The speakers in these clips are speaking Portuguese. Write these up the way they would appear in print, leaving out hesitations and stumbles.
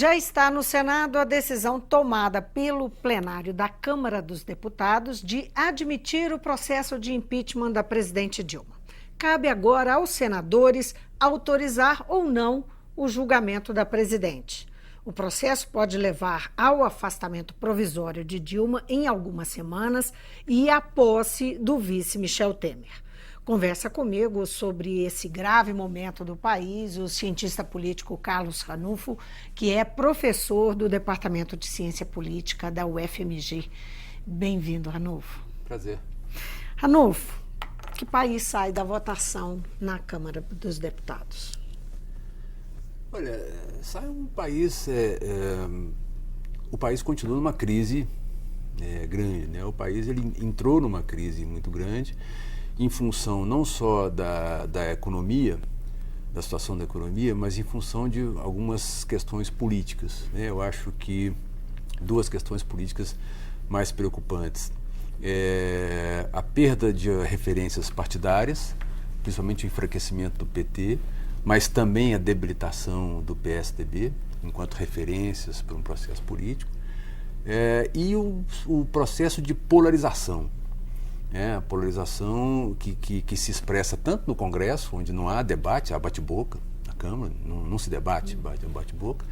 Já está no Senado a decisão tomada pelo plenário da Câmara dos Deputados de admitir o processo de impeachment da presidente Dilma. Cabe agora aos senadores autorizar ou não o julgamento da presidente. O processo pode levar ao afastamento provisório de Dilma em algumas semanas e à posse do vice Michel Temer. Conversa comigo sobre esse grave momento do país o cientista político Carlos Ranulfo, que é professor do Departamento de Ciência Política da UFMG. Bem-vindo, Ranulfo. Prazer. Ranulfo, que país sai da votação na Câmara dos Deputados? Olha, sai um país... o país continua numa crise grande, né? O país ele entrou numa crise muito grande, em função não só da economia, da situação da economia, mas em função de algumas questões políticas, né? Eu acho que duas questões políticas mais preocupantes. A perda de referências partidárias, principalmente o enfraquecimento do PT, mas também a debilitação do PSDB, enquanto referências para um processo político, e o processo de polarização. A polarização que se expressa tanto no Congresso, onde não há debate, há bate-boca, na Câmara não se debate, bate-boca,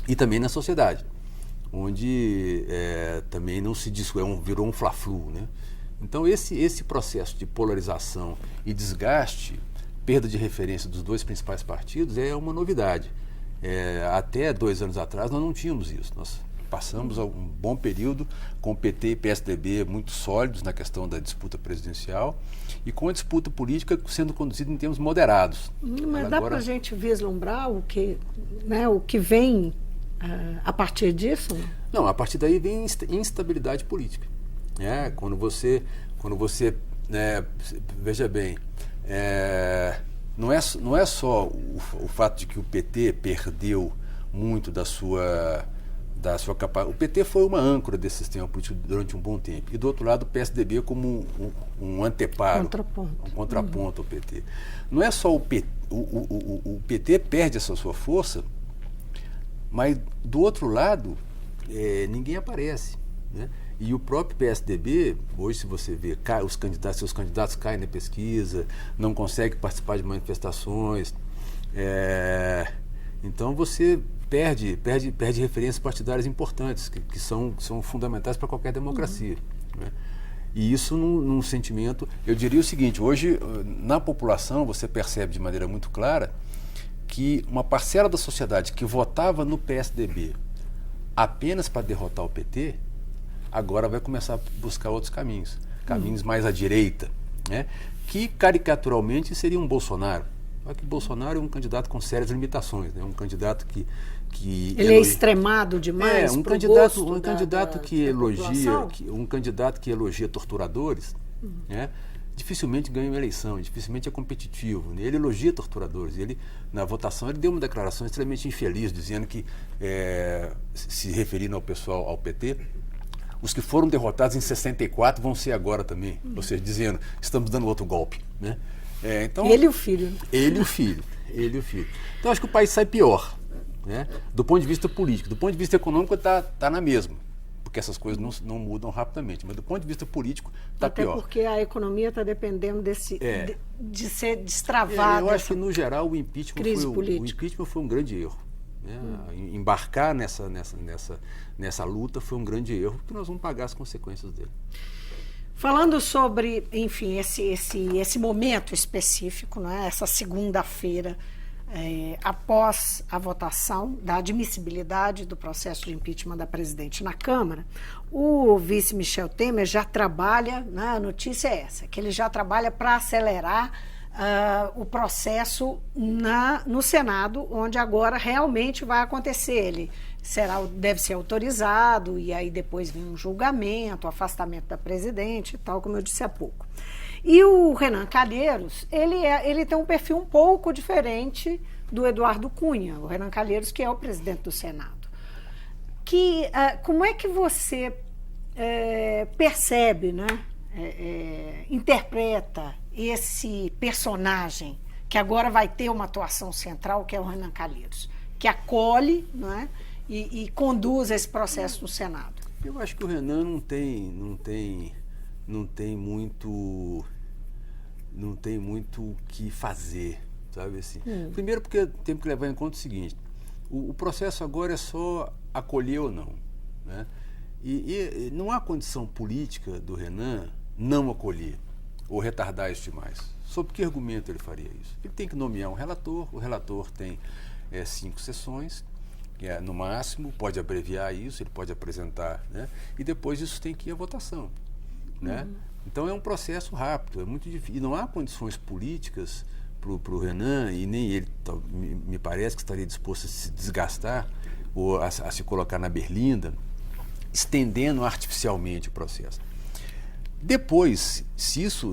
e também na sociedade, onde também não se diz, virou um fla-flu, né? Então esse processo de polarização e desgaste, perda de referência dos dois principais partidos é uma novidade. Até 2 anos atrás nós não tínhamos isso. Nós passamos um bom período com PT e PSDB muito sólidos na questão da disputa presidencial e com a disputa política sendo conduzida em termos moderados. Mas dá para a gente vislumbrar o que vem a partir disso? Não, a partir daí vem instabilidade política. Quando você veja bem, não é só o fato de que o PT perdeu muito da sua capacidade. O PT foi uma âncora desse sistema político durante um bom tempo. E, do outro lado, o PSDB como um anteparo, um contraponto ao PT. Não é só o PT. O PT perde essa sua força, mas, do outro lado, ninguém aparece, né? E o próprio PSDB, hoje, se você vê, seus candidatos caem na pesquisa, não conseguem participar de manifestações. Então, você perde referências partidárias importantes, que são fundamentais para qualquer democracia. Né? E isso num sentimento... Eu diria o seguinte, hoje, na população, você percebe de maneira muito clara que uma parcela da sociedade que votava no PSDB apenas para derrotar o PT, agora vai começar a buscar outros caminhos mais à direita, né? Que caricaturalmente seria um Bolsonaro. Só que Bolsonaro é um candidato com sérias limitações, né? Um candidato que ele é extremado demais. Um candidato que elogia torturadores, né? Dificilmente ganha uma eleição, dificilmente é competitivo, né? Ele elogia torturadores. Ele, na votação, ele deu uma declaração extremamente infeliz, dizendo que, se referindo ao pessoal, ao PT, os que foram derrotados em 64 vão ser agora também. Ou seja, dizendo, estamos dando outro golpe, né? Então, ele e o filho. Ele e o filho. Então, acho que o país sai pior, né? Do ponto de vista político. Do ponto de vista econômico, está na mesma, porque essas coisas não mudam rapidamente. Mas do ponto de vista político, está pior. Até porque a economia está dependendo de ser destravada. Eu acho que, no geral, o impeachment foi um grande erro. Né? Embarcar nessa luta foi um grande erro, porque nós vamos pagar as consequências dele. Falando sobre, enfim, esse momento específico, né, essa segunda-feira, após a votação da admissibilidade do processo de impeachment da presidente na Câmara, o vice Michel Temer já trabalha, né, a notícia é essa, que ele já trabalha para acelerar o processo no Senado, onde agora realmente vai acontecer. Ele deve ser autorizado e aí depois vem um julgamento, afastamento da presidente e tal, como eu disse há pouco. E o Renan Calheiros, ele tem um perfil um pouco diferente do Eduardo Cunha, o Renan Calheiros, que é o presidente do Senado. Como é que você percebe, né, interpreta esse personagem que agora vai ter uma atuação central, que é o Renan Calheiros? que acolhe, não é? E conduz esse processo no Senado? Eu acho que o Renan não tem muito o que fazer, sabe assim. Primeiro porque temos que levar em conta o seguinte: o processo agora é só acolher ou não, né? E não há condição política do Renan não acolher ou retardar isso demais. Sob que argumento ele faria isso? Ele tem que nomear um relator, o relator tem 5 sessões, que no máximo, pode abreviar isso, ele pode apresentar, né? E depois isso tem que ir à votação, né? Então é um processo rápido, é muito difícil. E não há condições políticas para o Renan, e nem ele, me parece que estaria disposto a se desgastar ou a se colocar na berlinda, estendendo artificialmente o processo. Depois, se isso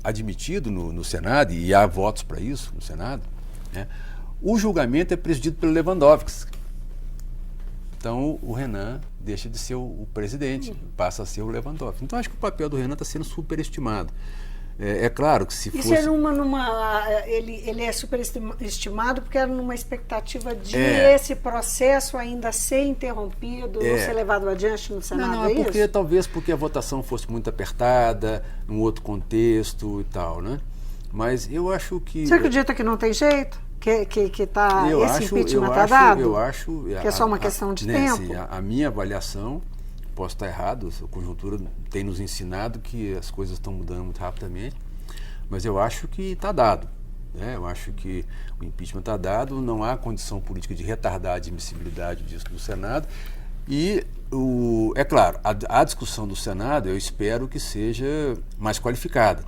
admitido no Senado, e há votos para isso no Senado, né, o julgamento é presidido pelo Lewandowski. Então, o Renan deixa de ser o presidente, passa a ser o Lewandowski. Então, acho que o papel do Renan está sendo superestimado. É claro que se fosse... Isso ele é superestimado porque era numa expectativa de esse processo ainda ser interrompido, ou ser levado adiante no Senado, não, porque talvez porque a votação fosse muito apertada, num outro contexto e tal, né? Mas eu acho que... Você acredita que não tem jeito? Esse impeachment está dado? Eu acho... Que é só uma questão de tempo? A minha avaliação, posso estar errado, a conjuntura tem nos ensinado que as coisas estão mudando muito rapidamente, mas eu acho que está dado, né? Eu acho que o impeachment está dado, não há condição política de retardar a admissibilidade disso no Senado. E, é claro, a discussão do Senado eu espero que seja mais qualificada,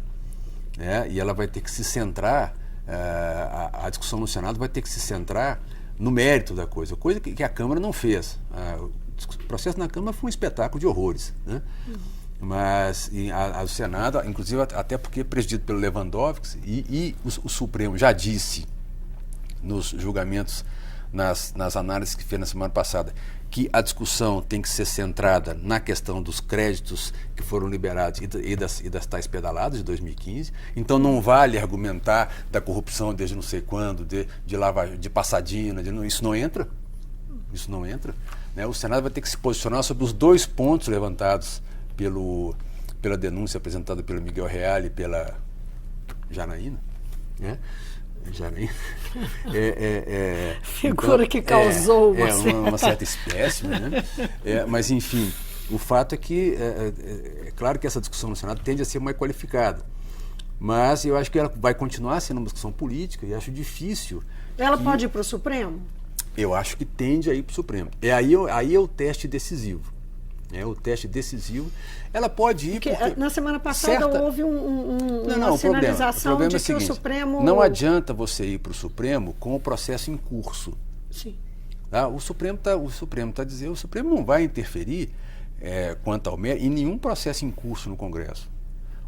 né? E ela vai ter que se centrar, a discussão no Senado vai ter que se centrar no mérito da coisa que a Câmara não fez. O processo na Câmara foi um espetáculo de horrores, né? Mas o Senado, inclusive até porque é presidido pelo Lewandowski, e o Supremo já disse nos julgamentos, nas análises que fez na semana passada, que a discussão tem que ser centrada na questão dos créditos que foram liberados e das tais pedaladas de 2015. Então não vale argumentar da corrupção desde não sei quando, de passadina, isso não entra. Isso não entra, né? O Senado vai ter que se posicionar sobre os 2 pontos levantados pela denúncia apresentada pelo Miguel Reale e pela Janaína, né? Janaína. Figura então, que causou uma certa espécie, né? Mas, enfim, o fato é que é claro que essa discussão no Senado tende a ser mais qualificada, mas eu acho que ela vai continuar sendo uma discussão política e acho difícil. Ela pode ir para o Supremo? Eu acho que tende a ir para o Supremo. Aí é o teste decisivo. O teste decisivo. Ela pode ir porque na semana passada houve uma sinalização de que o Supremo... Não adianta você ir para o Supremo com o processo em curso. Sim. Tá? O Supremo não vai interferir quanto ao mérito em nenhum processo em curso no Congresso.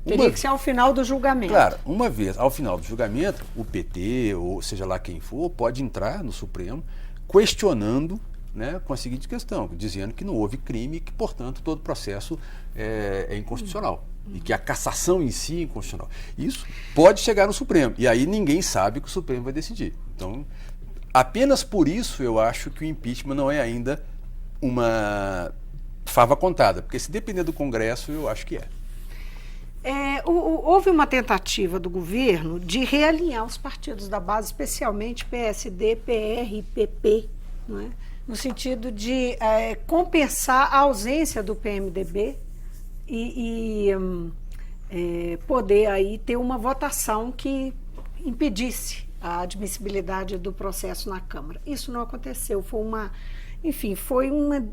Teria que ser ao final do julgamento. Claro, uma vez ao final do julgamento, o PT, ou seja lá quem for, pode entrar no Supremo questionando, né, com a seguinte questão, dizendo que não houve crime e que, portanto, todo o processo é inconstitucional. E que a cassação em si é inconstitucional. Isso pode chegar no Supremo. E aí ninguém sabe o que o Supremo vai decidir. Então, apenas por isso eu acho que o impeachment não é ainda uma fava contada. Porque se depender do Congresso, eu acho que é. Houve uma tentativa do governo de realinhar os partidos da base, especialmente PSD, PR e PP, não é? No sentido de compensar a ausência do PMDB e poder aí ter uma votação que impedisse a admissibilidade do processo na Câmara. Isso não aconteceu, foi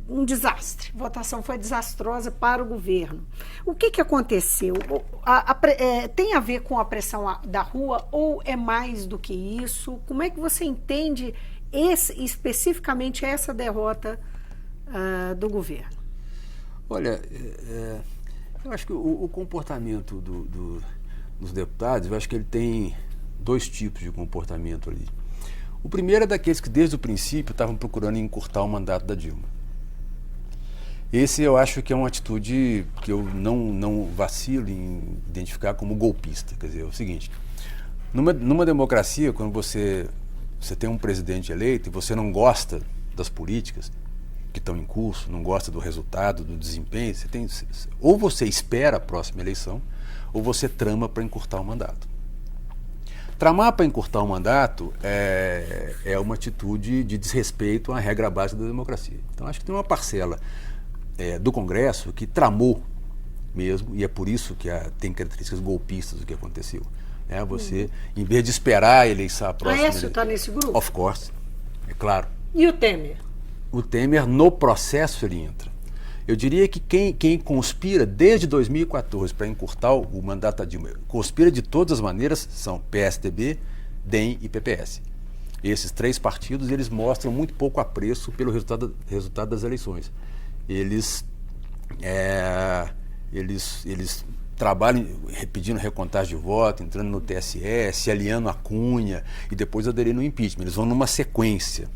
um desastre. A votação foi desastrosa para o governo. O que aconteceu? Tem a ver com a pressão da rua ou é mais do que isso? Como é que você entende especificamente essa derrota do governo? Olha, eu acho que o comportamento dos deputados, eu acho que ele tem 2 tipos de comportamento ali. O primeiro é daqueles que desde o princípio estavam procurando encurtar o mandato da Dilma. Esse eu acho que é uma atitude que eu não vacilo em identificar como golpista. Quer dizer, é o seguinte, numa democracia, quando você você tem um presidente eleito e você não gosta das políticas que estão em curso, não gosta do resultado, do desempenho, ou você espera a próxima eleição, ou você trama para encurtar o mandato. Tramar para encurtar o mandato é uma atitude de desrespeito à regra básica da democracia. Então, acho que tem uma parcela do Congresso que tramou mesmo, e é por isso que tem características golpistas do que aconteceu. Você, em vez de esperar a eleição próxima... Aécio está nesse grupo? Of course, é claro. E o Temer? O Temer, no processo, ele entra. Eu diria que quem conspira desde 2014 para encurtar o mandato da Dilma, conspira de todas as maneiras, são PSDB, DEM e PPS. Esses 3 partidos, eles mostram muito pouco apreço pelo resultado das eleições. Eles trabalham pedindo recontagem de voto, entrando no TSE, se aliando à Cunha e depois aderindo ao impeachment. Eles vão numa sequência,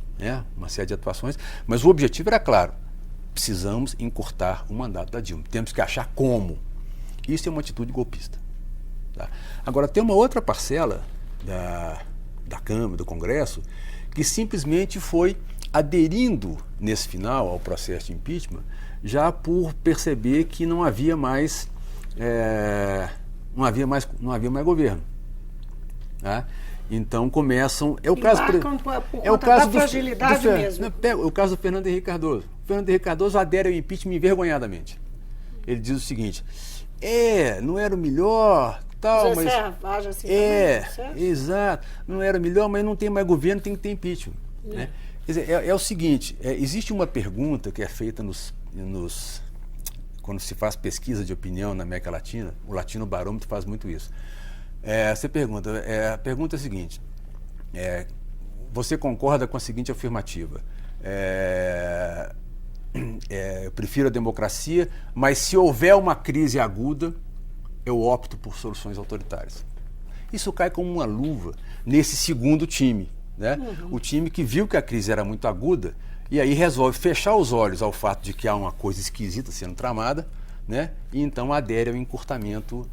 uma série de atuações, mas o objetivo era claro: precisamos encurtar o mandato da Dilma, temos que achar como. Isso é uma atitude golpista. Tá? Agora, tem uma outra parcela da Câmara, do Congresso, que simplesmente foi aderindo nesse final ao processo de impeachment, já por perceber que não havia mais governo. Tá? Então começam... É o caso da fragilidade mesmo. O caso do Fernando Henrique Cardoso. O Fernando Henrique Cardoso adere ao impeachment envergonhadamente. Ele diz o seguinte: não era o melhor, tal, mas... assim também, exato, não era o melhor, mas não tem mais governo, tem que ter impeachment. Né? Quer dizer, é o seguinte, existe uma pergunta que é feita quando se faz pesquisa de opinião na América Latina, o Latino Barômetro faz muito isso. Você pergunta, a pergunta é a seguinte: você concorda com a seguinte afirmativa? Eu prefiro a democracia, mas se houver uma crise aguda, eu opto por soluções autoritárias. Isso cai como uma luva nesse segundo time, né? O time que viu que a crise era muito aguda e aí resolve fechar os olhos ao fato de que há uma coisa esquisita sendo tramada, né? E então adere ao encurtamento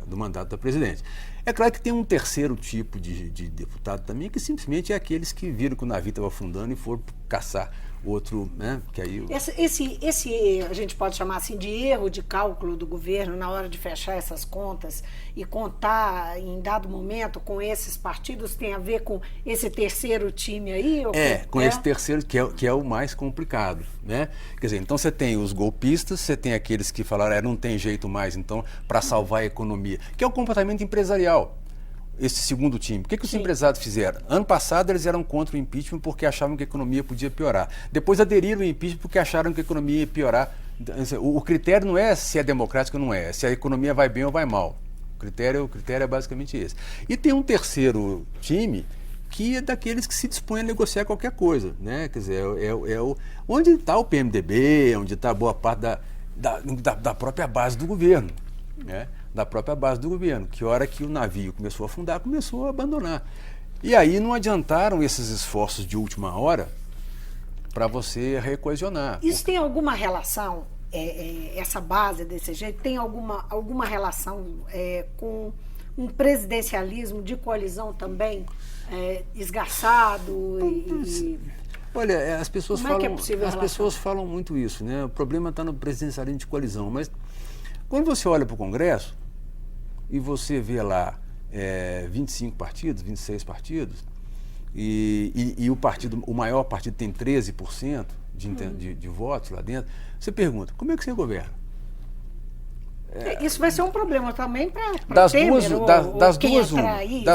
do mandato da presidente. É claro que tem um terceiro tipo de deputado também, que simplesmente é aqueles que viram que o navio estava afundando e foram caçar outro, né? Que aí esse a gente pode chamar assim de erro de cálculo do governo na hora de fechar essas contas e contar em dado momento com esses partidos, tem a ver com esse terceiro time aí? Esse terceiro que é o mais complicado, né? Quer dizer, então você tem os golpistas, você tem aqueles que falaram não tem jeito mais, então, para salvar a economia, que é o comportamento empresarial. Esse segundo time. O que os empresários fizeram? Ano passado eles eram contra o impeachment porque achavam que a economia podia piorar. Depois aderiram ao impeachment porque acharam que a economia ia piorar. O critério não é se é democrático ou não é, se a economia vai bem ou vai mal. O critério é basicamente esse. E tem um terceiro time que é daqueles que se dispõem a negociar qualquer coisa, né? Quer dizer, onde está o PMDB, onde está boa parte da própria base do governo, né? Da própria base do governo, que a hora que o navio começou a afundar, começou a abandonar. E aí não adiantaram esses esforços de última hora para você recoesionar. Isso tem alguma relação, essa base desse jeito, tem alguma relação com um presidencialismo de coalizão também esgarçado? Olha, as pessoas pessoas falam muito isso, né? O problema está no presidencialismo de coalizão, mas quando você olha para o Congresso e você vê lá 25 partidos, 26 partidos, e o maior partido tem 13% de votos lá dentro, você pergunta, como é que você governa? Isso vai ser um problema também para Temer,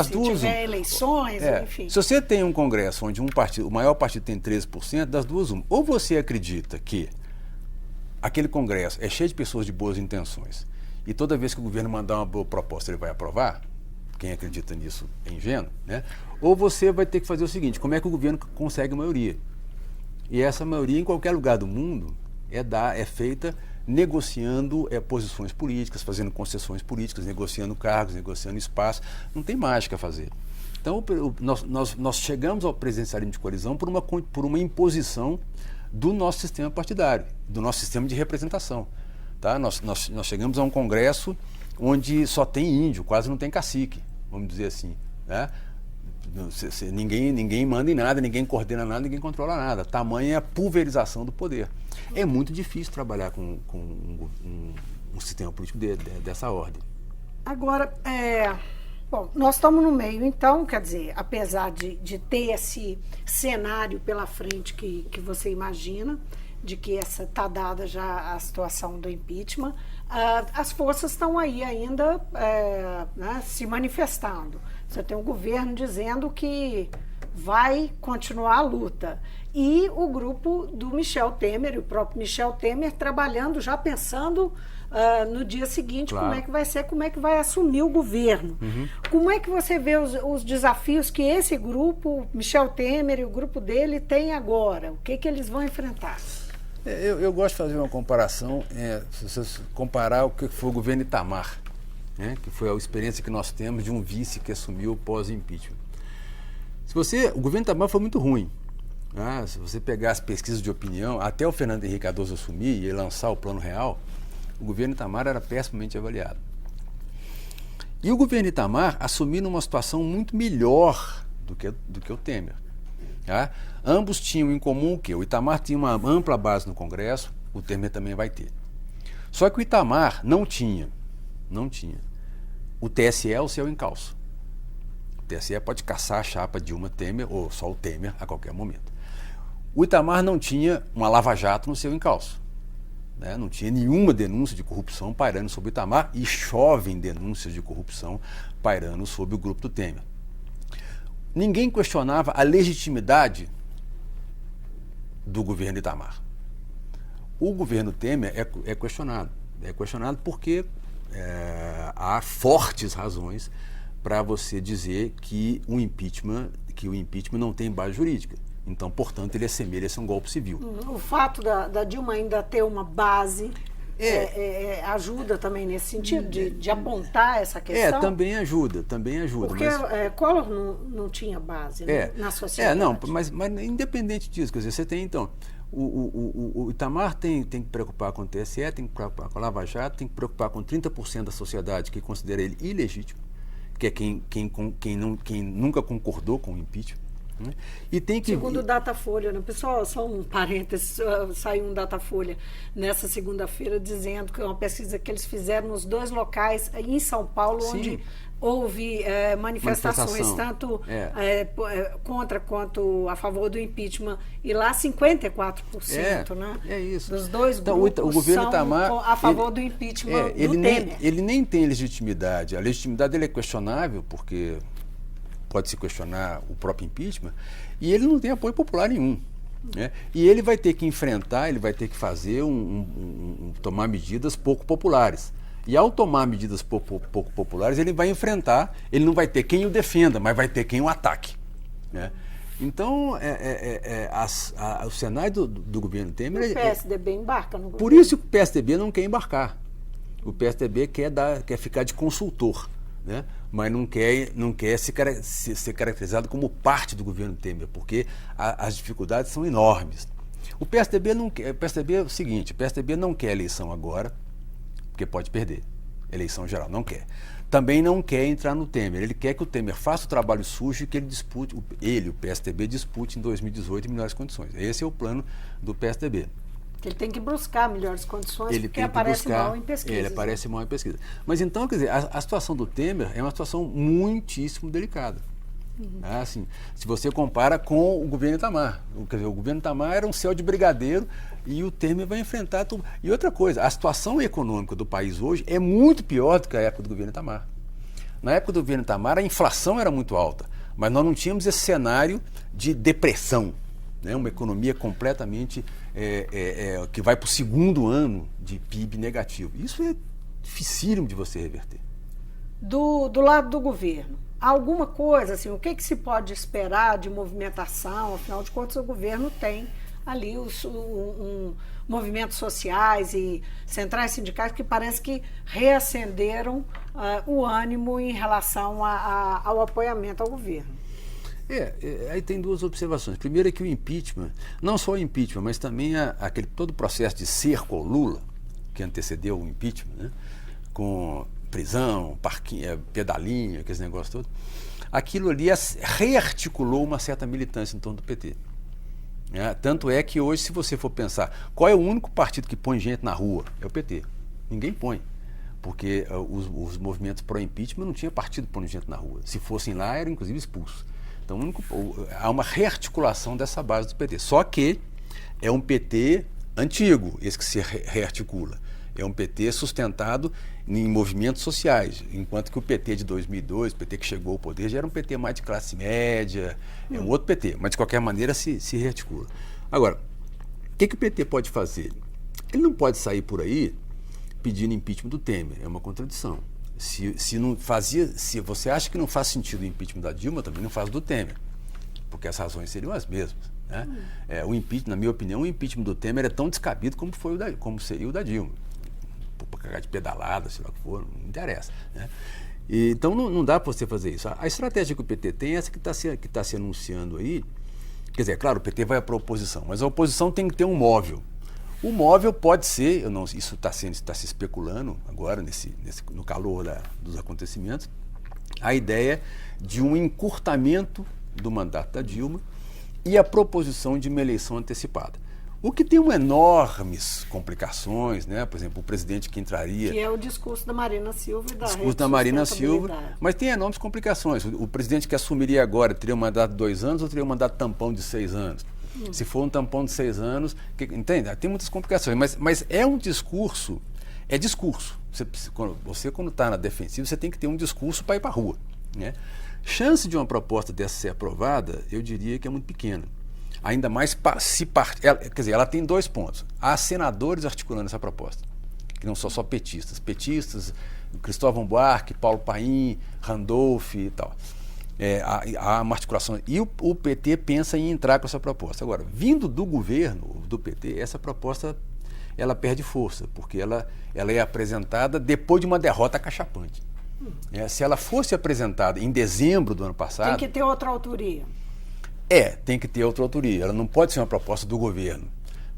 se tiver eleições, enfim. Se você tem um Congresso onde o maior partido tem 13%, das duas uma. Ou você acredita que aquele Congresso é cheio de pessoas de boas intenções e toda vez que o governo mandar uma boa proposta ele vai aprovar, quem acredita nisso é ingênuo, né? Ou você vai ter que fazer o seguinte: como é que o governo consegue maioria? E essa maioria em qualquer lugar do mundo é feita negociando posições políticas, fazendo concessões políticas, negociando cargos, negociando espaço. Não tem mágica a fazer. Então nós chegamos ao presidencialismo de coalizão por uma imposição do nosso sistema partidário, do nosso sistema de representação. Tá? Nós chegamos a um Congresso onde só tem índio, quase não tem cacique, vamos dizer assim. Né? Ninguém manda em nada, ninguém coordena nada, ninguém controla nada. Tamanha é a pulverização do poder. É muito difícil trabalhar com um sistema político dessa ordem. Agora, bom, nós estamos no meio, então, quer dizer, apesar de ter esse cenário pela frente que você imagina, de que está dada já a situação do impeachment, as forças estão aí ainda né, se manifestando. Você tem o governo dizendo que vai continuar a luta. E o grupo do Michel Temer, o próprio Michel Temer, trabalhando, já pensando no dia seguinte, claro, como é que vai ser, como é que vai assumir o governo. Uhum. Como é que você vê os desafios que esse grupo, Michel Temer e o grupo dele, tem agora? O que eles vão enfrentar? Eu gosto de fazer uma comparação, se você comparar o que foi o governo Itamar, né, que foi a experiência que nós temos de um vice que assumiu pós-impeachment. O governo Itamar foi muito ruim. Se você pegar as pesquisas de opinião, até o Fernando Henrique Cardoso assumir e lançar o Plano Real, o governo Itamar era pessimamente avaliado. E o governo Itamar assumiu numa situação muito melhor do que o Temer. Tá? Ambos tinham em comum o quê? O Itamar tinha uma ampla base no Congresso, o Temer também vai ter. Só que o Itamar não tinha o TSE ao seu encalço. O TSE pode caçar a chapa Dilma Temer ou só o Temer a qualquer momento. O Itamar não tinha uma lava-jato no seu encalço. Né? Não tinha nenhuma denúncia de corrupção pairando sobre o Itamar e chovem denúncias de corrupção pairando sobre o grupo do Temer. Ninguém questionava a legitimidade do governo Itamar. O governo Temer é questionado. É questionado porque há fortes razões para você dizer que o impeachment não tem base jurídica. Então, portanto, ele assemelha-se a um golpe civil. O fato da Dilma ainda ter uma base ajuda também nesse sentido, de apontar essa questão? Também ajuda. Porque Collor não tinha base na sociedade. Mas independente disso, quer dizer, você tem, então, o Itamar tem que preocupar com o TSE, tem que preocupar com a Lava Jato, tem que preocupar com 30% da sociedade que considera ele ilegítimo, que é quem nunca concordou com o impeachment. Né? E tem que... Segundo o Datafolha, né? Pessoal, só um parênteses, saiu um Datafolha nessa segunda-feira dizendo que é uma pesquisa que eles fizeram nos 2 locais em São Paulo, sim, onde houve manifestações tanto contra quanto a favor do impeachment, e lá 54%, né? É isso. Dos 2 grupos o governo Itamar, a favor do impeachment do Temer. Ele nem tem legitimidade. A legitimidade dele é questionável, porque pode-se questionar o próprio impeachment, e ele não tem apoio popular nenhum. Né? E ele vai ter que enfrentar, ele vai ter que fazer tomar medidas pouco populares. E ao tomar medidas pouco populares, ele vai enfrentar, ele não vai ter quem o defenda, mas vai ter quem o ataque. Né? Então, o cenário do governo Temer... O PSDB embarca no governo. Por isso que o PSDB não quer embarcar. O PSDB quer ficar de consultor. Né? Mas não quer ser caracterizado como parte do governo Temer, porque as dificuldades são enormes. O PSDB é o seguinte, o PSDB não quer eleição agora, porque pode perder. Eleição geral, não quer. Também não quer entrar no Temer. Ele quer que o Temer faça o trabalho sujo e que o PSDB dispute em 2018 em melhores condições. Esse é o plano do PSDB. Ele tem que buscar melhores condições, porque aparece mal em pesquisa. Ele aparece mal em pesquisa. Mas então, quer dizer, a situação do Temer é uma situação muitíssimo delicada. Uhum. Assim, se você compara com o governo Itamar. Quer dizer, o governo Itamar era um céu de brigadeiro e o Temer vai enfrentar tudo. E outra coisa, a situação econômica do país hoje é muito pior do que a época do governo Itamar. Na época do governo Itamar, a inflação era muito alta, mas nós não tínhamos esse cenário de depressão. Né? Uma economia completamente que vai para o 2º ano de PIB negativo. Isso é dificílimo de você reverter. Do lado do governo, alguma coisa, assim, o que se pode esperar de movimentação? Afinal de contas, o governo tem ali movimentos sociais e centrais sindicais que parece que reacenderam o ânimo em relação ao apoiamento ao governo. Aí tem 2 observações. Primeiro é que o impeachment, não só o impeachment, mas também todo o processo de cerco ao Lula, que antecedeu o impeachment, né? Com prisão, parquinho, pedalinho, aqueles negócios todos, aquilo ali rearticulou uma certa militância em torno do PT. Tanto é que hoje, se você for pensar, qual é o único partido que põe gente na rua? É o PT. Ninguém põe. Porque os movimentos pró-impeachment não tinha partido pondo gente na rua. Se fossem lá, eram inclusive expulsos. Então, há uma rearticulação dessa base do PT. Só que é um PT antigo, esse que se rearticula. É um PT sustentado em movimentos sociais, enquanto que o PT de 2002, o PT que chegou ao poder, já era um PT mais de classe média, é um outro PT, mas de qualquer maneira se rearticula. Agora, o que o PT pode fazer? Ele não pode sair por aí pedindo impeachment do Temer, é uma contradição. Se você acha que não faz sentido o impeachment da Dilma, também não faz do Temer, porque as razões seriam as mesmas. Né? O impeachment, na minha opinião, o impeachment do Temer é tão descabido como seria o da Dilma. Por cagar de pedalada, sei lá o que for, não interessa. Né? Então não dá para você fazer isso. A estratégia que o PT tem é essa que está se anunciando aí. Quer dizer, claro, o PT vai para a oposição, mas a oposição tem que ter um móvel. O móvel pode ser, isso está se especulando agora, no calor dos acontecimentos, a ideia de um encurtamento do mandato da Dilma e a proposição de uma eleição antecipada. O que tem enormes complicações, né? Por exemplo, o presidente que entraria... Que é o discurso da Marina Silva e da discurso da Marina Silva, mas tem enormes complicações. O presidente que assumiria agora teria um mandato de 2 anos ou teria um mandato tampão de 6 anos? Se for um tampão de 6 anos, entende? Tem muitas complicações, mas é um discurso, é discurso. Você quando está na defensiva, você tem que ter um discurso para ir para a rua. Né? Chance de uma proposta dessa ser aprovada, eu diria que é muito pequena. Ainda mais quer dizer, ela tem 2 pontos. Há senadores articulando essa proposta, que não são só petistas. Petistas, Cristóvão Buarque, Paulo Paim, Randolph e tal. Há uma articulação. E o PT pensa em entrar com essa proposta. Agora, vindo do governo, do PT, essa proposta ela perde força, porque ela é apresentada depois de uma derrota cachapante. Se ela fosse apresentada em dezembro do ano passado... Tem que ter outra autoria. Tem que ter outra autoria. Ela não pode ser uma proposta do governo,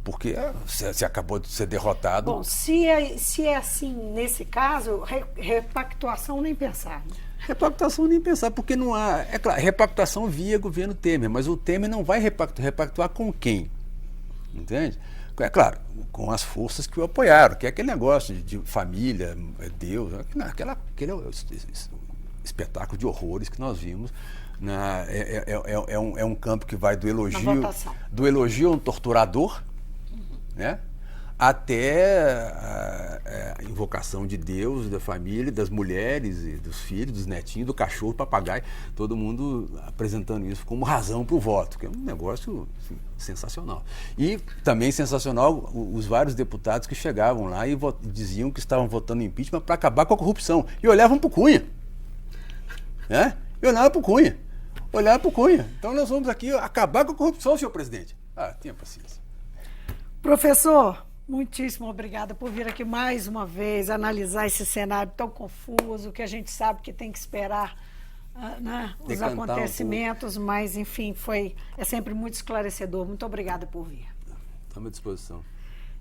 porque você acabou de ser derrotado. Bom, se é assim, nesse caso, repactuação nem pensar. Repactuação nem pensar, porque não há... É claro, repactuação via governo Temer, mas o Temer não vai repactuar com quem? Entende? É claro, com as forças que o apoiaram, que é aquele negócio de família, Deus, aquele espetáculo de horrores que nós vimos. É um campo que vai do elogio a um torturador, né, até a invocação de Deus, da família, das mulheres, e dos filhos, dos netinhos, do cachorro, papagaio, todo mundo apresentando isso como razão para o voto, que é um negócio assim, sensacional. E também sensacional os vários deputados que chegavam lá e diziam que estavam votando impeachment para acabar com a corrupção. E olhavam para o Cunha. Né? E olhavam para o Cunha. Então nós vamos aqui acabar com a corrupção, senhor presidente. Tenha paciência. Professor, muitíssimo obrigada por vir aqui mais uma vez analisar esse cenário tão confuso, que a gente sabe que tem que esperar os acontecimentos, mas enfim, é sempre muito esclarecedor. Muito obrigada por vir. Estamos à disposição.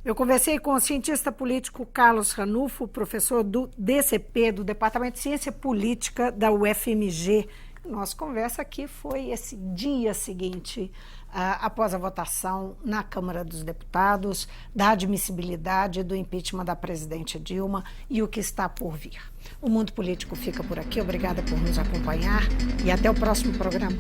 Eu conversei com o cientista político Carlos Ranulfo, professor do DCP, do Departamento de Ciência Política da UFMG. Nossa conversa aqui foi esse dia seguinte, após a votação na Câmara dos Deputados, da admissibilidade do impeachment da presidente Dilma e o que está por vir. O Mundo Político fica por aqui. Obrigada por nos acompanhar e até o próximo programa.